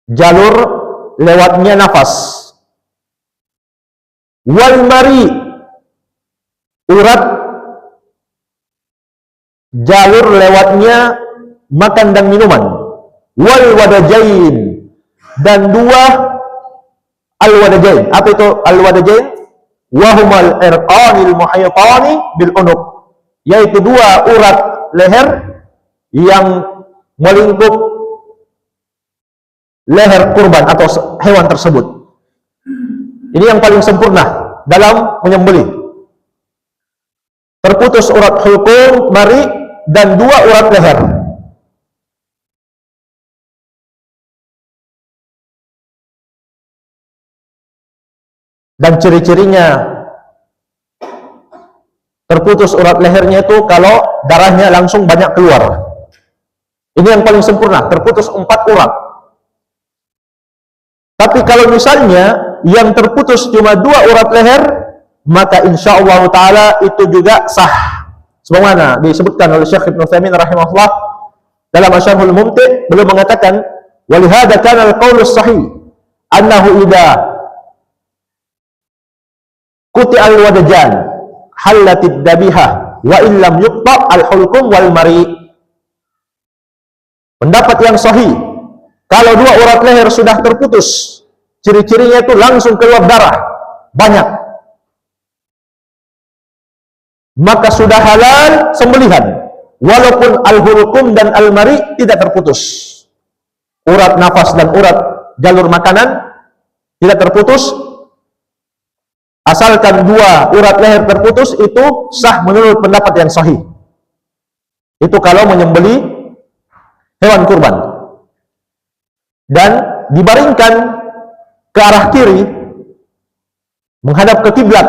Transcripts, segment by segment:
jalur lewatnya nafas. Wal mari, urat, jalur lewatnya makan dan minuman. Wal wadajain, dan dua al wadajain. Apa itu al wadajain? Wahumal irqanil muhaytani bil unuq, yaitu dua urat leher yang melingkup leher kurban atau hewan tersebut. Ini yang paling sempurna dalam menyembelih. Terputus urat hulqum, mari, dan dua urat leher. Dan ciri-cirinya terputus urat lehernya itu kalau darahnya langsung banyak keluar. Ini yang paling sempurna, terputus 4 urat. Tapi kalau misalnya yang terputus cuma 2 urat leher, maka insya Allah Ta'ala itu juga sah. Sebagaimana disebutkan oleh Syekh Ibnu Utsaimin rahimahullah dalam Asyarhul Mumti', beliau mengatakan, walihada kana al-qaulus sahih annahu idza kuti al-wadajan halatid dabihah wa illam yuqta al-hulqum wal mari. Pendapat yang sahih, kalau 2 urat leher sudah terputus, ciri-cirinya itu langsung keluar darah banyak, maka sudah halal sembelihan, walaupun al-hulqum dan al-mari tidak terputus. Urat nafas dan urat jalur makanan tidak terputus, asalkan 2 urat leher terputus, itu sah menurut pendapat yang sahih. Itu kalau menyembelih hewan kurban. Dan dibaringkan ke arah kiri, menghadap ke kiblat.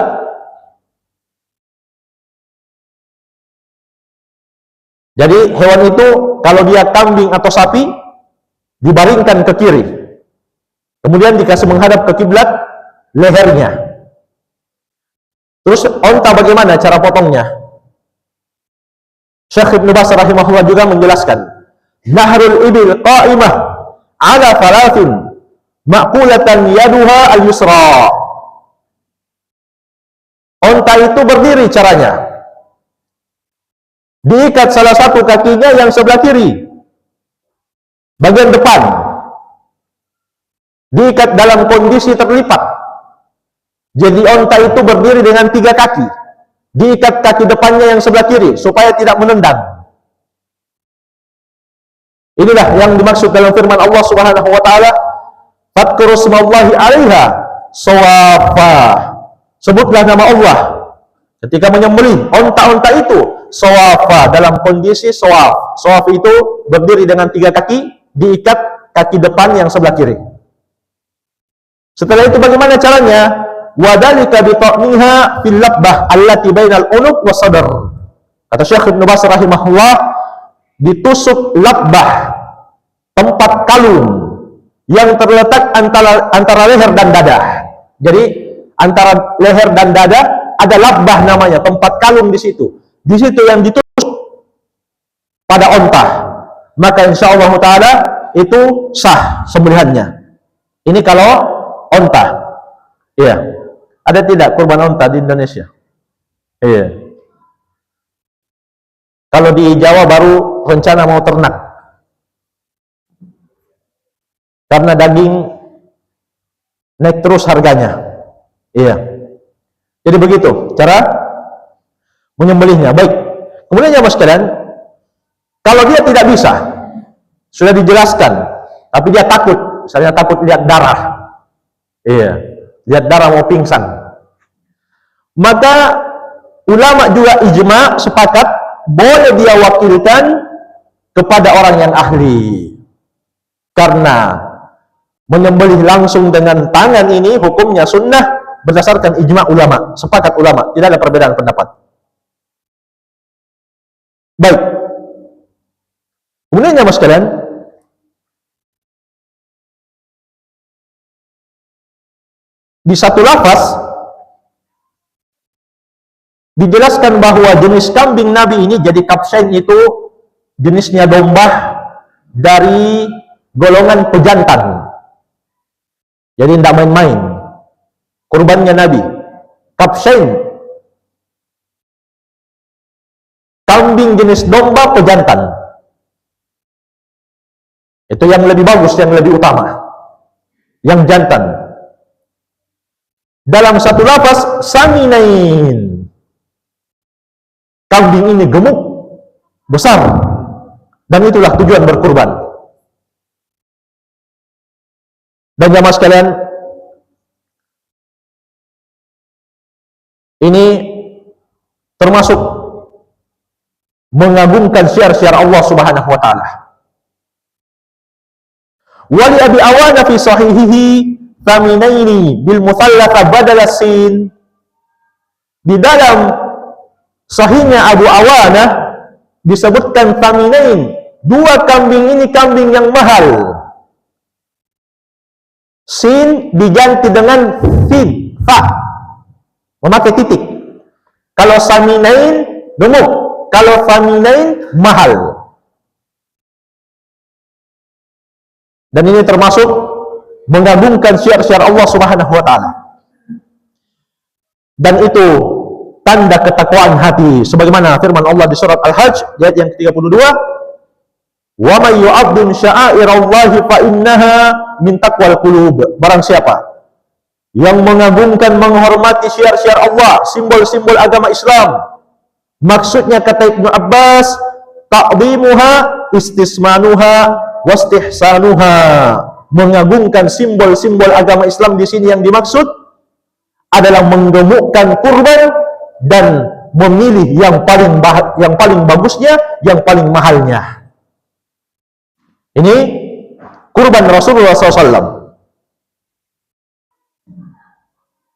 Jadi hewan itu kalau dia kambing atau sapi, dibaringkan ke kiri, kemudian dikasih menghadap ke kiblat lehernya. Terus onta bagaimana cara potongnya? Syekh Ibnu Baz rahimahullah juga menjelaskan, nahrul ibil qa'imah ala thalathin ma'qulatan yaduha al-yusra. Onta itu berdiri caranya, diikat salah satu kakinya yang sebelah kiri, bagian depan diikat dalam kondisi terlipat. Jadi onta itu berdiri dengan 3 kaki, diikat kaki depannya yang sebelah kiri supaya tidak menendang. Inilah yang dimaksud dalam firman Allah Subhanahu wa taala, fadhkuru smallahi 'alaiha sawafa. Sebutlah nama Allah ketika menyembelih onta-onta itu sawafa, dalam kondisi sawaf. Sawaf itu berdiri dengan 3 kaki, diikat kaki depan yang sebelah kiri. Setelah itu bagaimana caranya? Wadalika bitaqniha fil labbah allati bainal unuq was sadr. Kata Syekh Ibnu Baz rahimahullah, ditusuk labbah, tempat kalung yang terletak antara leher dan dada. Jadi antara leher dan dada ada labbah namanya, tempat kalung di situ. Di situ yang ditusuk pada onta. Maka insyaallah taala itu sah sembelihannya. Ini kalau onta. Iya. Ada tidak kurban onta di Indonesia? Iya. Kalau di Jawa baru rencana mau ternak, karena daging naik terus harganya. Iya. Jadi begitu cara menyembelihnya. Baik. Kemudian ya Mas sekalian, kalau dia tidak bisa, sudah dijelaskan, tapi dia takut, misalnya takut lihat darah. Iya. Lihat darah mau pingsan. Maka ulama juga ijma sepakat boleh dia wakilkan kepada orang yang ahli. Karena menyembelih langsung dengan tangan ini hukumnya sunnah berdasarkan ijma ulama, sepakat ulama, tidak ada perbedaan pendapat. Baik. Kemudian ya Mas sekalian, di satu lafaz dijelaskan bahwa jenis kambing Nabi ini, jadi kapsain itu jenisnya domba dari golongan pejantan. Jadi tidak main-main. Kurbannya Nabi. Kabshain. Kambing jenis domba pejantan. Itu yang lebih bagus, yang lebih utama. Yang jantan. Dalam satu lafaz, saminain. Kambing ini gemuk, besar. Dan itulah tujuan berkurban. Dan jamaah sekalian, ini termasuk mengagungkan syiar-syiar Allah Subhanahu wa taala. Wali Abi Awana fi sahihihi thaminaini bil muthallatha badala sin. Di dalam sahihnya Abu Awana disebutkan thaminain, dua kambing ini kambing yang mahal. Sin diganti dengan fin, fa, memakai titik. Kalau saminain gemuk, kalau faminain mahal. Dan ini termasuk mengagungkan syiar-syiar Allah Subhanahu wa taala. Dan itu tanda ketakwaan hati, sebagaimana firman Allah di surat Al-Hajj ayat yang ke-32, "Wa may yu'azzim sya'airallahi fa innaha min taqwal qulub." Barang siapa yang mengagungkan, menghormati syiar-syiar Allah, simbol-simbol agama Islam, maksudnya kata Ibnu Abbas, ta'dhimuha istismanuha wastihsanuha. Mengagungkan simbol-simbol agama Islam di sini yang dimaksud adalah menggemukkan kurban dan memilih yang paling bagusnya, yang paling mahalnya. Ini kurban Rasulullah SAW.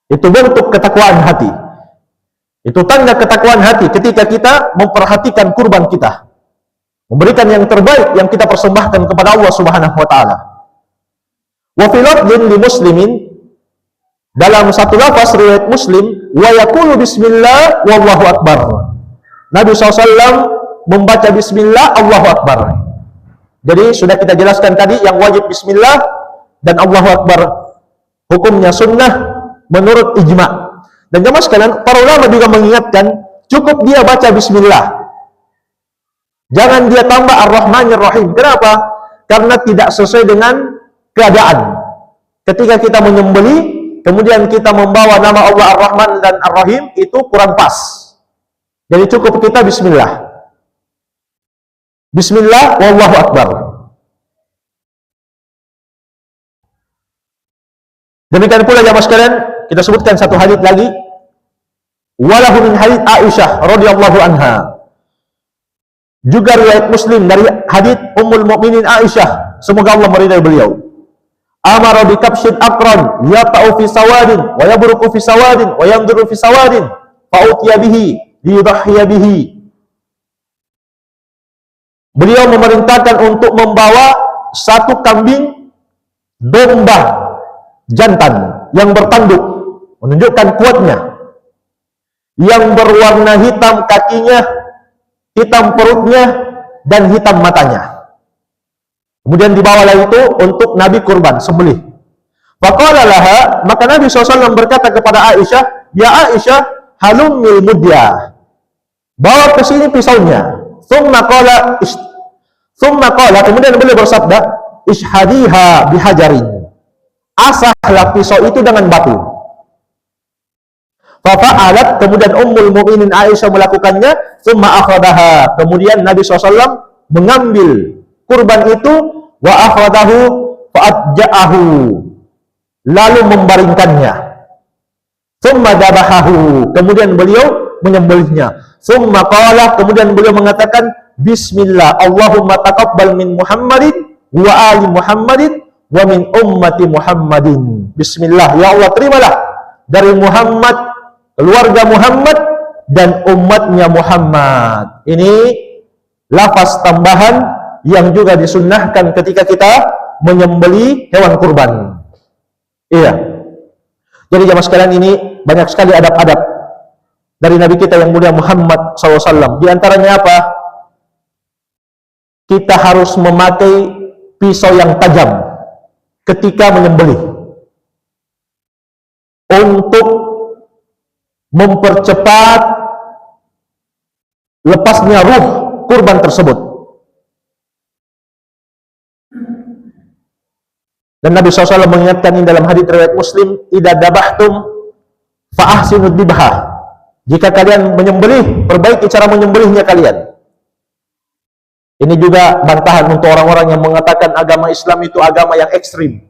Itu bentuk ketakwaan hati. Itu tanda ketakwaan hati ketika kita memperhatikan kurban kita, memberikan yang terbaik yang kita persembahkan kepada Allah Subhanahu wa taala. Wa fi lafdhin li Muslimin, dalam satu lafaz riwayat Muslim, wa yaqulu bismillah wallahu akbar. Nabi SAW membaca bismillah, Allahu akbar. Jadi sudah kita jelaskan tadi yang wajib bismillah dan Allahu akbar hukumnya sunnah menurut ijma'. Dan jemaah sekalian, para ulama juga mengingatkan, cukup dia baca bismillah. Jangan dia tambah ar-Rahmanir Rahim. Kenapa? Karena tidak sesuai dengan keadaan. Ketika kita menyembelih, kemudian kita membawa nama Allah Ar-Rahman dan Ar-Rahim, itu kurang pas. Jadi cukup kita bismillah. Bismillah wallahu akbar. Demikian pula jemaah sekalian, kita sebutkan satu hadits lagi. Walahu min hadits Aisyah radhiyallahu anha. Juga riwayat Muslim dari hadits Ummul Mukminin Aisyah, semoga Allah meridai beliau. Amara bi kabshin aqran yata'u fi sawadin wa yabruku fi sawadin wa yamduru fi sawadin fa utiya bihi liyudhiya bihi. Beliau memerintahkan untuk membawa satu kambing domba jantan yang bertanduk, menunjukkan kuatnya, yang berwarna hitam kakinya, hitam perutnya, dan hitam matanya. Kemudian dibawalah itu untuk Nabi kurban, sembelih. Faqala laha, maka Nabi SAW berkata kepada Aisyah, "Ya Aisyah, halumil mudya." Bawa ke sini pisaunya. Thumma qala, kemudian beliau bersabda, "Ishhadiha bihajarin." Asahlah pisau itu dengan batu. Fafa'alat, kemudian Ummul Mukminin Aisyah melakukannya. Thumma akhadaha, kemudian Nabi SAW mengambil kurban itu, wa akhadahu fa'adja'ahu, lalu membaringkannya. Thumma dabahahu, kemudian beliau menyembelihnya. Thumma qala, kemudian beliau mengatakan, "Bismillah, Allahumma taqabbal min Muhammadin wa ali Muhammadin wa min ummati Muhammadin." Bismillah, ya Allah terimalah dari Muhammad, keluarga Muhammad, dan umatnya Muhammad. Ini lafaz tambahan yang juga disunnahkan ketika kita menyembelih hewan kurban. Iya. Jadi jemaah sekalian, ini banyak sekali adab-adab dari Nabi kita yang mulia Muhammad SAW. Di antaranya apa? Kita harus memakai pisau yang tajam ketika menyembelih. untuk mempercepat lepasnya ruh kurban tersebut. Dan Nabi SAW mengingatkan ini dalam hadits riwayat Muslim, idza dabahtum fa ahsinud dibha. Jika kalian menyembelih, perbaiki cara menyembelihnya kalian. Ini juga bantahan untuk orang-orang yang mengatakan agama Islam itu agama yang ekstrim.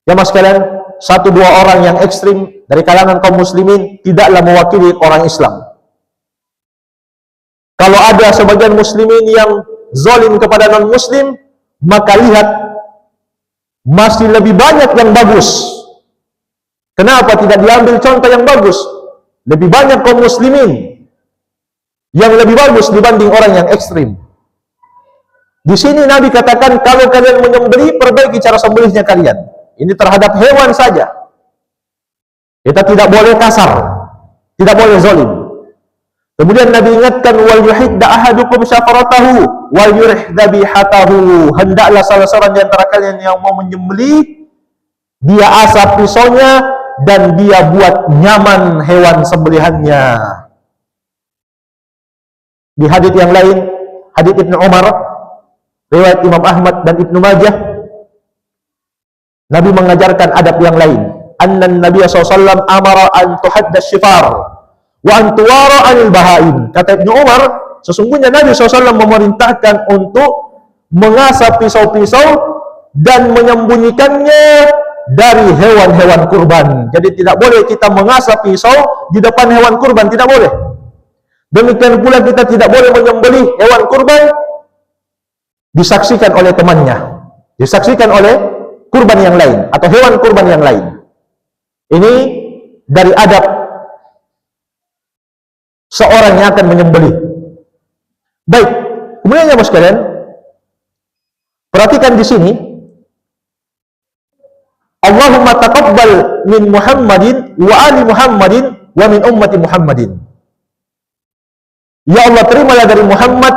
Ya mas sekalian, satu dua orang yang ekstrim dari kalangan kaum muslimin tidaklah mewakili orang Islam. Kalau ada sebagian muslimin yang zalim kepada non-muslim, maka lihat masih lebih banyak yang bagus. Kenapa tidak diambil contoh yang bagus? Lebih banyak kaum muslimin yang lebih bagus dibanding orang yang ekstrim. Di sini Nabi katakan, kalau kalian menyembelih, perbaiki cara sembelihnya kalian. Ini terhadap hewan saja. Kita tidak boleh kasar, tidak boleh zalim. Kemudian Nabi ingatkan, wal yuhidda ahadukum syafaratahu wal yurih dhabihatahu. Hendaklah salah seorang di antara kalian yang mau menyembelih, dia asap pisaunya dan dia buat nyaman hewan sembelihannya. Di hadits yang lain, hadits Ibnu Umar, riwayat Imam Ahmad dan Ibnu Majah, Nabi mengajarkan adab yang lain. Annan Nabi SAW amara an tuhadda syifar wa an tuwara anil bahaim. Kata Ibnu Umar, sesungguhnya Nabi SAW memerintahkan untuk mengasap pisau-pisau dan menyembunyikannya dari hewan-hewan kurban. Jadi tidak boleh kita mengasap pisau di depan hewan kurban, tidak boleh. Demikian pula kita tidak boleh menyembelih hewan kurban disaksikan oleh temannya, disaksikan oleh kurban yang lain atau hewan kurban yang lain. Ini dari adab seorang yang akan menyembelih. Baik, kemudian ya sekalian, perhatikan di sini, Allahumma taqabbal min Muhammadin wa ali Muhammadin wa min ummati Muhammadin. Ya Allah, terimalah dari Muhammad,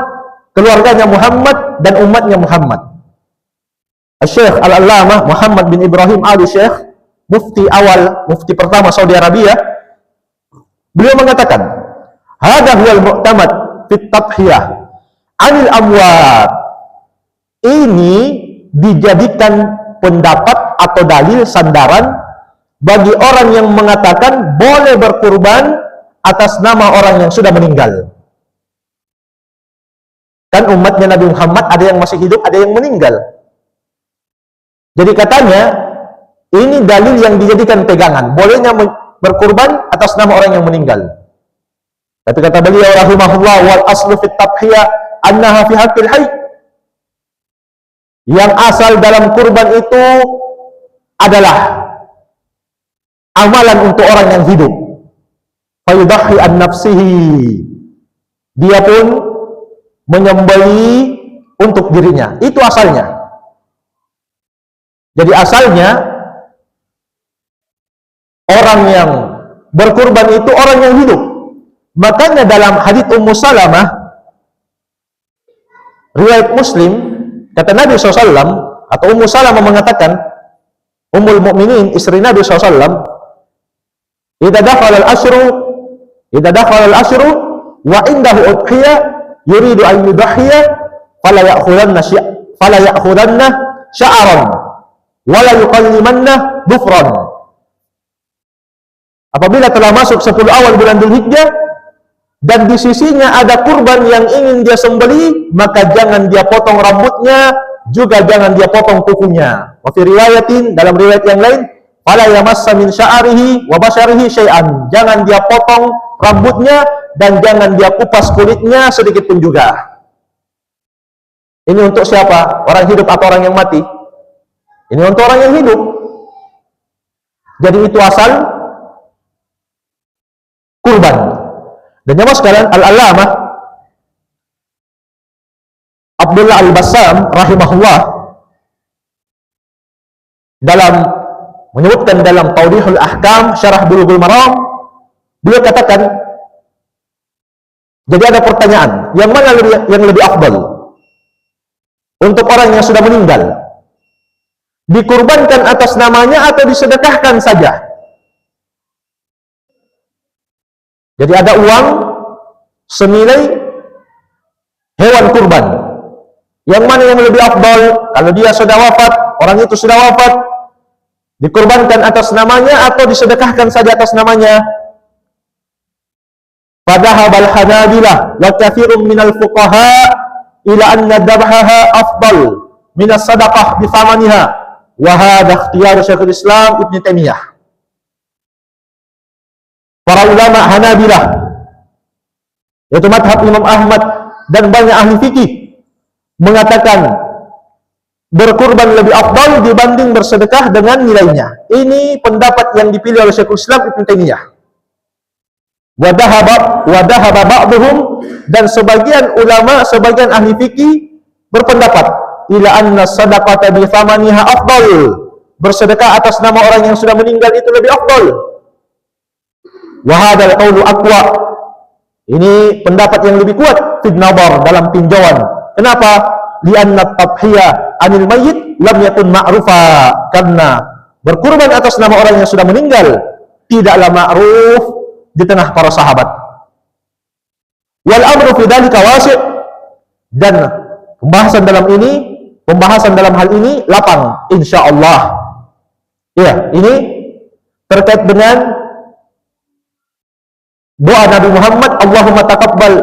keluarganya Muhammad dan umatnya Muhammad. Syekh Al-Allamah Muhammad bin Ibrahim Al-Syekh, mufti awal, mufti pertama Saudi Arabia, beliau mengatakan, hadha huwal mu'tamad fit tadhiyah anil amwat. Ini dijadikan pendapat atau dalil sandaran bagi orang yang mengatakan boleh berkurban atas nama orang yang sudah meninggal. Kan umatnya Nabi Muhammad ada yang masih hidup, ada yang meninggal. Jadi katanya ini dalil yang dijadikan pegangan, bolehnya berkurban atas nama orang yang meninggal. Tapi kata beliau rahimahullah, wal aslu fit tadhiyah annaha fi haqqil hayy. Yang asal dalam kurban itu adalah amalan untuk orang yang hidup. Fayudahhi an nafsihi. Dia pun menyembelih untuk dirinya. Itu asalnya. Jadi asalnya orang yang berkurban itu orang yang hidup. Makanya dalam hadits Ummu Salamah riwayat Muslim, kata Nabi SAW, atau Ummu Salamah mengatakan, Ummul Mukminin, istri Nabi SAW, idza dakhala al-ashru wa indahu udhiyah yuridu an yudhhiya fala ya'khudanna sya'ran wala yuqallimanna dhufran. Apabila telah masuk 10 awal bulan Dzulhijjah dan di sisinya ada kurban yang ingin dia sembelih, maka jangan dia potong rambutnya, juga jangan dia potong kukunya. Wa fi riwayatin, dalam riwayat yang lain, fala yamassa min sya'rihi wa basyarihi syai'an. Jangan dia potong rambutnya dan jangan dia kupas kulitnya sedikit pun juga. Ini untuk siapa? Orang hidup atau orang yang mati? Ini untuk orang yang hidup. Jadi itu asal kurban. Dan jemaah sekalian, Al-Allamah Abdullah Al-Bassam rahimahullah dalam menyebutkan dalam Tawdihul Ahkam Syarah Bulughul Maram, beliau katakan, jadi ada pertanyaan, yang mana yang lebih afdal untuk orang yang sudah meninggal? Dikurbankan atas namanya atau disedekahkan saja? Jadi ada uang senilai hewan kurban. Yang mana yang lebih afdal? Kalau dia sudah wafat, orang itu sudah wafat, dikurbankan atas namanya atau disedekahkan saja atas namanya? Fadhahabal hanabilah wa katsirun minal fuqaha ila anna dhabhaha afdal min as-sadaqah bi thamaniha wa hadha ikhtiyar Syekhul Islam Ibnu Taimiyah. Para ulama Hanabilah, yaitu madhab Imam Ahmad dan banyak ahli fikih, mengatakan berkurban lebih afdal dibanding bersedekah dengan nilainya. Ini pendapat yang dipilih oleh Syekhul Islam Ibnu Taimiyah. Wadahaba ba'duhum, dan sebagian ulama, sebagian ahli fikih berpendapat ila anna sadaqata bi thamaniha afdal, bersedekah atas nama orang yang sudah meninggal itu lebih afdal. Wa hadzal qaulu aqwa, ini pendapat yang lebih kuat fid nadar, dalam tinjauan. Kenapa? Lianna tadhiyah anil mayyit lam yakun ma'rufa, karena berkurban atas nama orang yang sudah meninggal tidaklah ma'ruf di tengah para sahabat. Wal amru fi dzalika wasi', dan pembahasan dalam hal ini lapang insyaallah. Ya, ini terkait dengan doa Nabi Muhammad, Allahumma taqabbal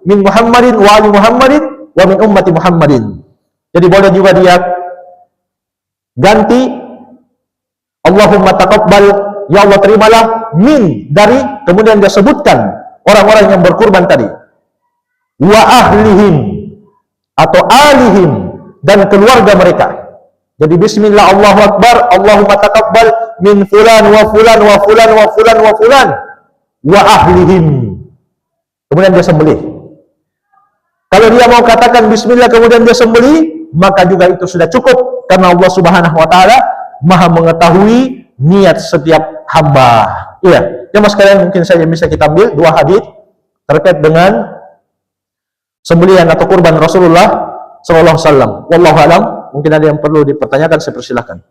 min Muhammadin wa ali Muhammadin wa min ummati Muhammadin. Jadi boleh juga dia ganti Allahumma taqabbal, ya Allah terimalah, min, dari, kemudian dia sebutkan orang-orang yang berkurban tadi, wa ahlihim atau alihim, dan keluarga mereka. Jadi bismillah Allahu akbar, Allahumma taqabbal min fulan wa fulan wa fulan wa fulan wa fulan wa ahlihim, kemudian dia sembelih. Kalau dia mau katakan bismillah kemudian dia sembelih, maka juga itu sudah cukup, karena Allah Subhanahu wa taala Maha mengetahui niat setiap hamba. Iya, jemaah sekalian, mungkin saja bisa kita ambil dua hadis terkait dengan sembelihan atau kurban Rasulullah sallallahu alaihi wasallam. Wallahu alam, mungkin ada yang perlu dipertanyakan, saya persilahkan.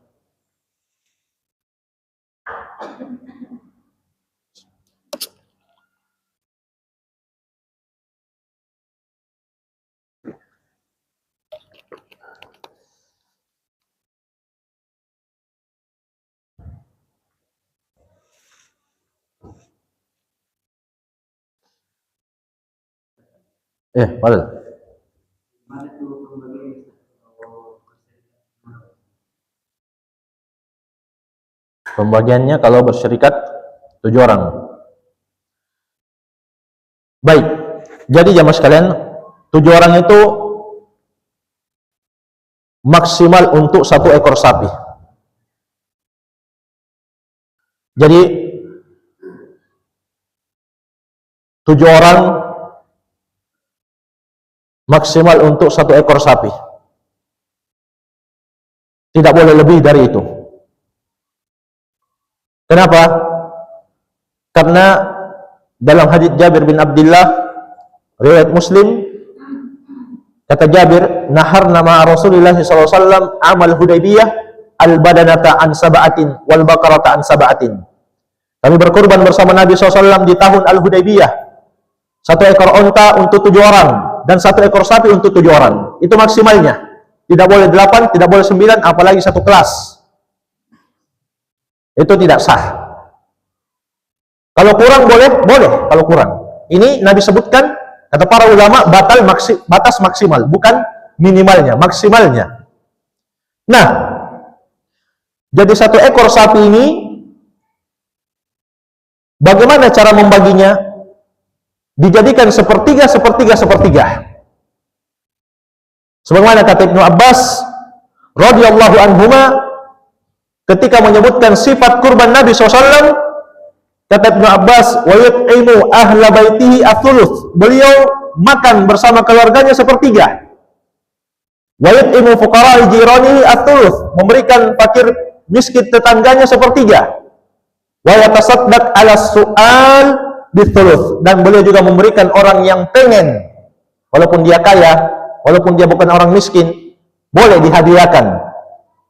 Fadil. Pembagiannya kalau bersyarikat 7 orang. Baik. Jadi jamaah sekalian, 7 orang itu maksimal untuk 1 ekor sapi. Jadi 7 orang maksimal untuk 1 ekor sapi. Tidak boleh lebih dari itu. Kenapa? Karena dalam hadits Jabir bin Abdullah riwayat Muslim, kata Jabir, naharna ma'a Rasulillah sallallahu alaihi wasallam amal Hudaybiyah al-badanata an sab'atin wal baqarata an sab'atin. Kami berkurban bersama Nabi SAW di tahun Al-Hudaybiyah, 1 ekor onta untuk 7 orang dan 1 ekor sapi untuk 7 orang. Itu maksimalnya. Tidak boleh 8, tidak boleh 9, apalagi 1 kelas. Itu tidak sah. Kalau kurang boleh, kalau kurang. Ini Nabi sebutkan, kata para ulama, batas maksimal, bukan minimalnya, maksimalnya. Nah, jadi 1 ekor sapi ini, bagaimana cara membaginya? Dijadikan sepertiga. Sebagaimana kata Ibnu Abbas radhiyallahu anhuma ketika menyebutkan sifat kurban Nabi SAW, kata Ibnu Abbas, wa yut'imu ahla baitihi ats-tsuluts, beliau makan bersama keluarganya sepertiga. Wa yut'imu fuqara'i jiranihi ats-tsuluts, memberikan fakir miskin tetangganya sepertiga. Wa yatasaddaq 'ala su'al bits-tsuluts, dan beliau juga memberikan orang yang pengen, walaupun dia kaya, walaupun dia bukan orang miskin, boleh dihadiahkan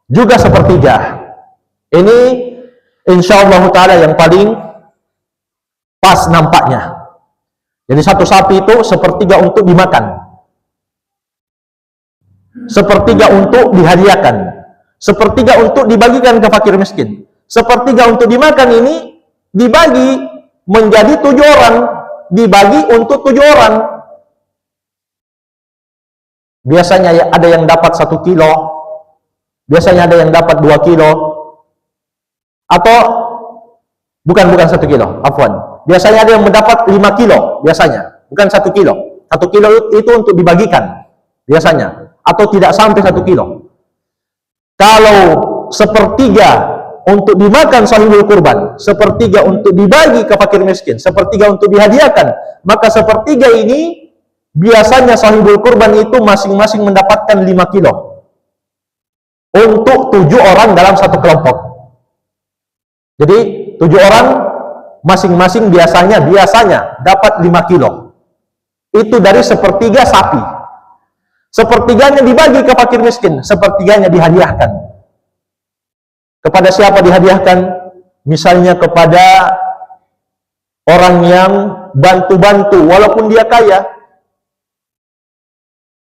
juga sepertiga. Ini insyaallah ta'ala yang paling pas nampaknya. Jadi satu sapi itu sepertiga untuk dimakan, sepertiga untuk dihadiahkan, sepertiga untuk dibagikan ke fakir miskin, sepertiga untuk dimakan. Ini dibagi menjadi 7 orang, dibagi untuk 7 orang. Biasanya ada yang dapat 1 kilo, biasanya ada yang dapat 2 kilo, atau bukan 1 kilo, afwan. Biasanya ada yang mendapat 5 kilo, biasanya, bukan 1 kilo. 1 kilo itu untuk dibagikan, biasanya, atau tidak sampai 1 kilo. Kalau sepertiga untuk dimakan sahibul kurban, sepertiga untuk dibagi ke fakir miskin, sepertiga untuk dihadiahkan, maka sepertiga ini biasanya sahibul kurban itu masing-masing mendapatkan 5 kilo untuk 7 orang dalam satu kelompok. Jadi 7 orang masing-masing biasanya dapat 5 kilo. Itu dari sepertiga sapi. Sepertiganya dibagi ke fakir miskin, sepertiganya dihadiahkan. Kepada siapa dihadiahkan? Misalnya kepada orang yang bantu-bantu walaupun dia kaya.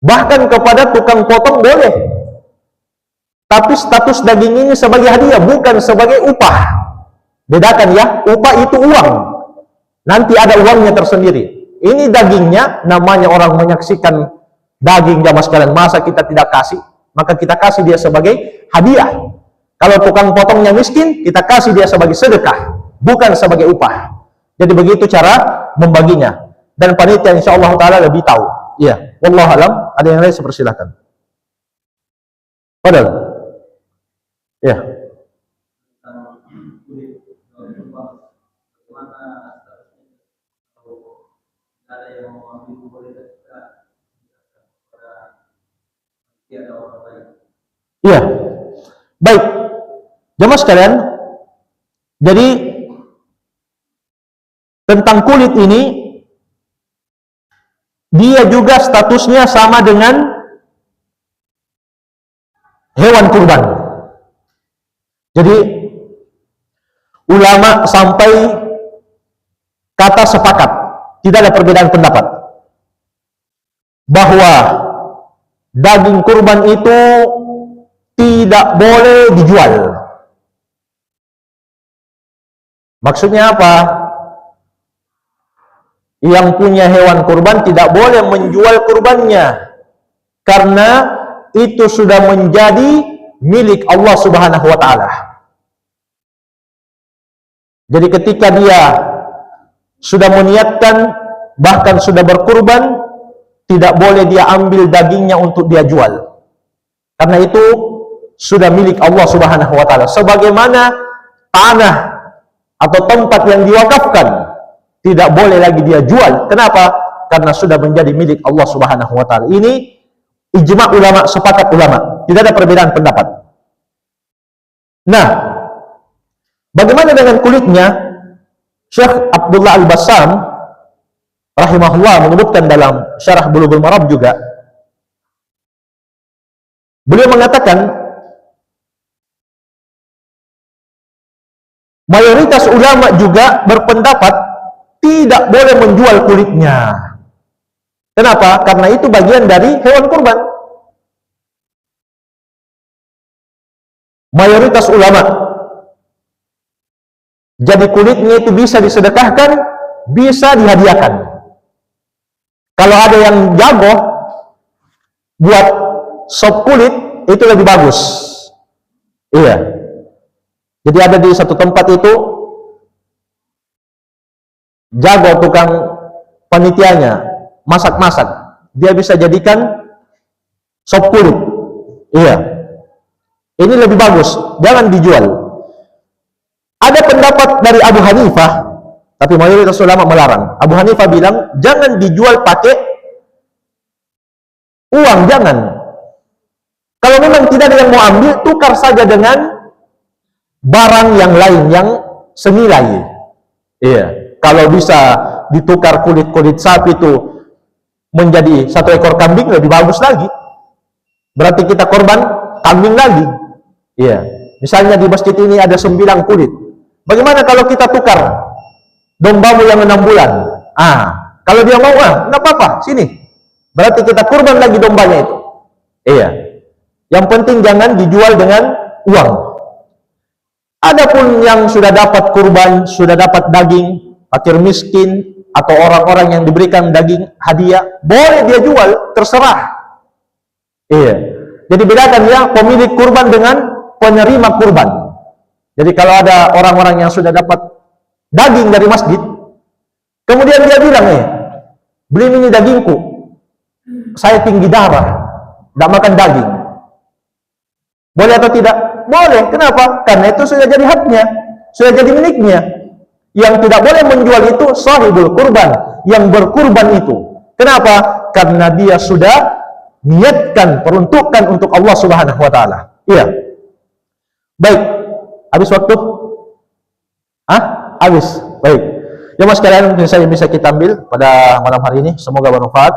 Bahkan kepada tukang potong boleh. Tapi status daging ini sebagai hadiah, bukan sebagai upah. Bedakan ya, upah itu uang. Nanti ada uangnya tersendiri. Ini dagingnya, namanya orang menyaksikan daging jamaah sekalian, masa kita tidak kasih? Maka kita kasih dia sebagai hadiah. Kalau tukang potongnya miskin, kita kasih dia sebagai sedekah, bukan sebagai upah. Jadi begitu cara membaginya. Dan panitia insya Allah Ta'ala lebih tahu. Iya, wallahu alam. Ada yang lain, persilahkan. Padahal, ya. Iya, baik. Jemaah sekalian, jadi tentang kulit ini, dia juga statusnya sama dengan hewan kurban. Jadi ulama sampai kata sepakat, tidak ada perbedaan pendapat, bahwa daging kurban itu tidak boleh dijual. Maksudnya apa? Yang punya hewan kurban tidak boleh menjual kurbannya, karena itu sudah menjadi milik Allah Subhanahu wa Ta'ala. Jadi ketika dia sudah meniatkan, bahkan sudah berkurban, tidak boleh dia ambil dagingnya untuk dia jual, karena itu sudah milik Allah Subhanahu wa Ta'ala. Sebagaimana tanah atau tempat yang diwakafkan, tidak boleh lagi dia jual. Kenapa? Karena sudah menjadi milik Allah Subhanahu wa Ta'ala. Ini ijma' ulama, sepakat ulama, tidak ada perbedaan pendapat. Nah, bagaimana dengan kulitnya? Syekh Abdullah Al-Bassam rahimahullah menyebutkan dalam Syarah Bulughul Maram juga, beliau mengatakan mayoritas ulama juga berpendapat tidak boleh menjual kulitnya. Kenapa? Karena itu bagian dari hewan kurban. Mayoritas ulama. Jadi kulitnya itu bisa disedekahkan, bisa dihadiahkan. Kalau ada yang jago buat sop kulit, itu lebih bagus. Iya. Jadi ada di satu tempat itu jago tukang panitianya, masak-masak, dia bisa jadikan sop kulit. Iya. Ini lebih bagus, jangan dijual. Ada pendapat dari Abu Hanifah, tapi mayoritas ulama melarang. Abu Hanifah bilang, jangan dijual pakai uang, jangan. Kalau memang tidak ada yang mau ambil, tukar saja dengan barang yang lain yang senilai. Iya. Kalau bisa ditukar kulit-kulit sapi itu menjadi 1 ekor kambing, lebih bagus lagi. Berarti kita korban kambing lagi. Iya. Misalnya di masjid ini ada 9 kulit. Bagaimana kalau kita tukar dombamu yang 6 bulan? Kalau dia mau, nggak apa-apa, sini. Berarti kita kurban lagi dombanya itu. Iya. Yang penting jangan dijual dengan uang. Adapun yang sudah dapat kurban, sudah dapat daging, fakir miskin, atau orang-orang yang diberikan daging hadiah, boleh dia jual, terserah. Iya. Jadi bedakan ya pemilik kurban dengan penerima kurban. Jadi kalau ada orang-orang yang sudah dapat daging dari masjid, kemudian dia bilang, beli ini dagingku, saya tinggi darah, tidak makan daging. Boleh atau tidak? Boleh. Kenapa? Karena itu sudah jadi haknya, sudah jadi miliknya. Yang tidak boleh menjual itu sahibul kurban, yang berkurban itu. Kenapa? Karena dia sudah niatkan, peruntukkan untuk Allah Subhanahu wa taala. Iya. Baik. Habis waktu? Habis. Baik. Ya mas sekalian, mungkin saya bisa kita ambil pada malam hari ini. Semoga bermanfaat.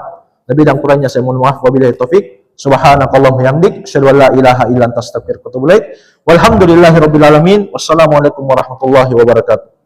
Lebih dan kurangnya saya mohon maaf. Wabillahi taufik. Subhanakallahumma hamdik, asyhadu an la ilaha illa anta astaghfiruka wa atubu ilaik. Walhamdulillahirabbil alamin. Wassalamualaikum warahmatullahi wabarakatuh.